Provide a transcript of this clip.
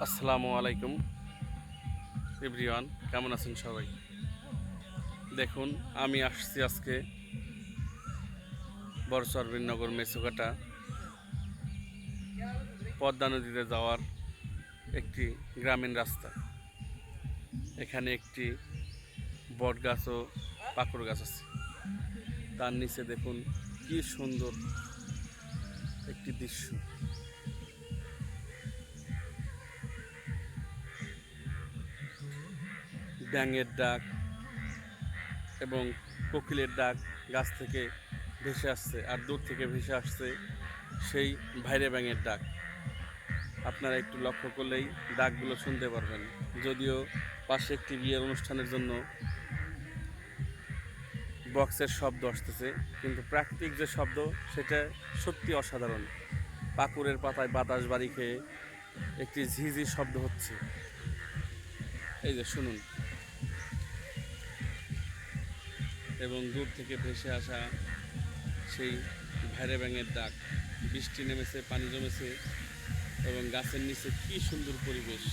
আসসালামু আলাইকুম এভরিওয়ান, কেমন আছেন সবাই? দেখুন, আমি আসছি আজকে বড়চরবীরনগর মেসোকাটা পদ্মা নদীতে যাওয়ার একটি গ্রামীণ রাস্তা। এখানে একটি বট গাছ ও পাকুড় গাছ আছে। তার নিচে দেখুন কি সুন্দর একটি দৃশ্য। ব্যাঙের ডাক এবং কোকিলের ডাক গাছ থেকে ভেসে আসছে, আর দূর থেকে ভেসে আসছে সেই ভাইরে ব্যাঙের ডাক। আপনারা একটু লক্ষ্য করলেই ডাকগুলো শুনতে পারবেন। যদিও পাশে একটি বিয়ের অনুষ্ঠানের জন্য বক্সের শব্দ আসতেছে, কিন্তু প্রাকৃতিক যে শব্দ সেটা সত্যি অসাধারণ। পাকুড়ের পাতায় বাতাস বাড়ি খেয়ে একটি ঝিঝি শব্দ হচ্ছে, এই যে শুনুন। এবং দূর থেকে ভেসে আসা সেই ভাইরে ব্যাঙের ডাক। বৃষ্টি নেমেছে, পানি জমেছে এবং গাছের নিচে কি সুন্দর পরিবেশ।